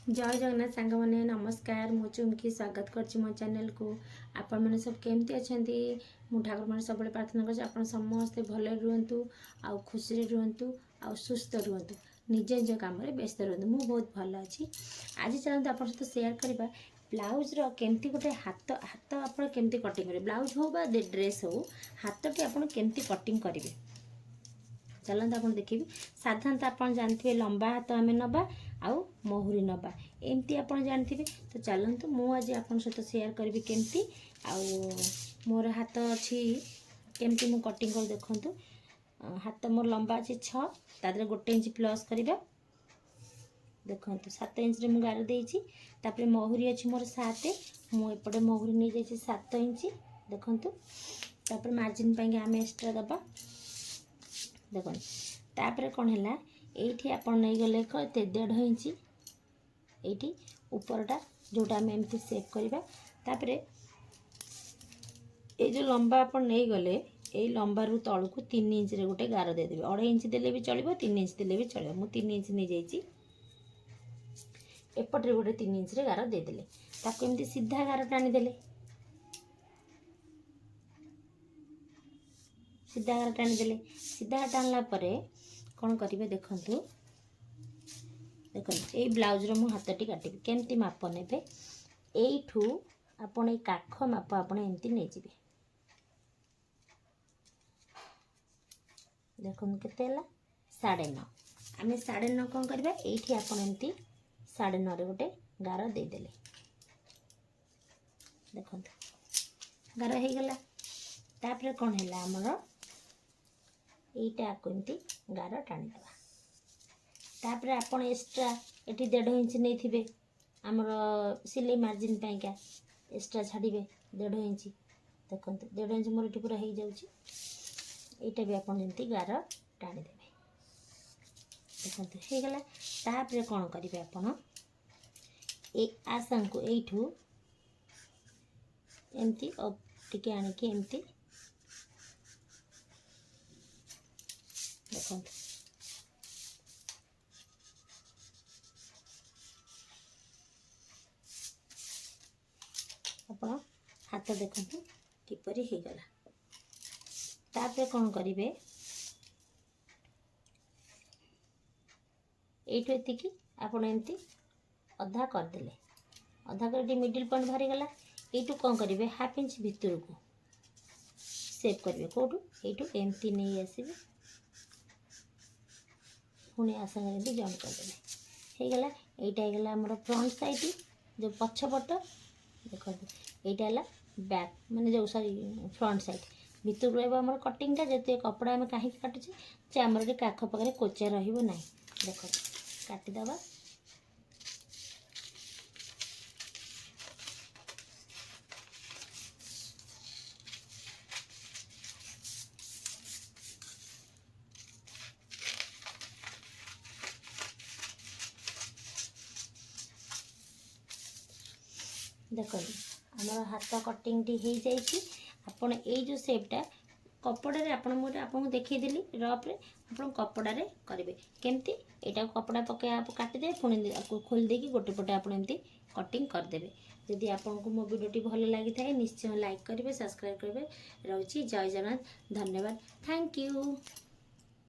जय जगन्नाथ सांग मैंने नमस्कार मु चुमकी स्वागत कर मो चैनल को आपण मैंने सब केमती अच्छा मु ठाकुर मैंने सब प्रार्थना कर समस्ते भले रुहतु आउ खुशी रुहतु आउ सुस्थ रुहतु निज निज काम व्यस्त रुहतु मु बहुत भल अच्छी आज चलते आप सहित सेयार करवा ब्लाउज केमती गोटे हाथ हाथ आप केमती कटिंग करेंगे ब्लाउज हो ड्रेस हो हाथ टी आप केमती कटिंग करेंगे चलते आप देखिए साधारणतः आप जानते लंबा हाथ आम नवा आउ महुरी नवा एमती आप जानते तो चलतु मुझे आप सहित सेयार करी केमती आउ मोर हाथ अच्छी केमती मु कटिंग कर देखु हाथ मोर लंबा अच्छी 6 तादरे 1 इंच प्लस करवा देखो 7 इंच रे मु गार देइछि तापरे महुरी अच्छी मोर 7 मुपटे महुरी नहीं जाइए 7 इंच देखु तापरे मार्जिन पाई आम एक्सट्रा दबा देखो तापरे कौन है ये आप नहीं गले कहते 1.5 इंच ये उपरटा जोटा आम एमती सेव करवा तापरे ये जो लंबा आप नहीं गले ये लंबा रू तल को 3 इंच रे गोटे गार देदेवे 2.5 इंच देले भी चलो 3 इंच देले भी चलो मु 3 इंच नहीं जाइए एपटे गोटे 3 इंच रे गार देदेले ताको एमती सीधा गार टाणीदेले सीधा गार टाणीदेले सीधा टाणला परे कौन करेंगे देखु देखो ये ब्लाउज रो मु हाथटी काटिबी केमती माप नेबे एठू आपण ए काख माप आपण एमती नै जिवे देखो केते हला 9.5 आम 9.5 कौन करबा एठी आपण एमती 9.5 रे गोटे गार दे देले देखो गार हे गला तापरे कौन हला हमर एटा को एमती गार टाणी देबा तापरे आपण एक्स्ट्रा एटी 1.5 इंच नहीं थिबे हमर सिलाई मार्जिन पाइका एक्स्ट्रा छाड़िबे 1.5 इंच देखो 1.5 इंच मोर एटी पूरा हो जाउची एटा भी आपण जेंती गार टाणी देबे देखो हे गला तापरे कोन करिवे आपण ए आसन को एठू एमती टिके आनी के एमती देखो आपण हाथ देखु किपरि हे गला तापरे कौन करिवे एठू एतिकी आपण एमती अधा करदेले अधा कर मिडिल पॉइंट बाहरी गला एठू कौन करिवे हाफ इंच भितर को सेव करिवे कोठू एठू एमती नहीं आसीबे पुणी आसन भी जॉइन करदेले हे गला एटा हे गला हमर फ्रंट साइड जो पछपट देखो यहाँ बैक माने जो सॉरी फ्रंट साइड भितर रहा कटिंगटा जो कपड़ा आम कहीं काटुचे जे आम काख पाखे कोचा रहा देख काटिदबा देखो आमर हाथ कटिंग टी हो जाइए आपण ये जो सेपटा कपड़ा रे आपण मुझे आपको देखीदेली रफ रे आपण कपड़ा रे करेंगे केमती यहाँ कपड़ा पके आप काटिदे पुणी खोल देकी गोटे पटे आप एमती कटिंग करदे जदि आपको मो वीडियोटी भल लगी था निश्चय लाइक करेंगे सब्सक्राइब करेंगे रोची जय जगन्नाथ धन्यवाद थैंक यू।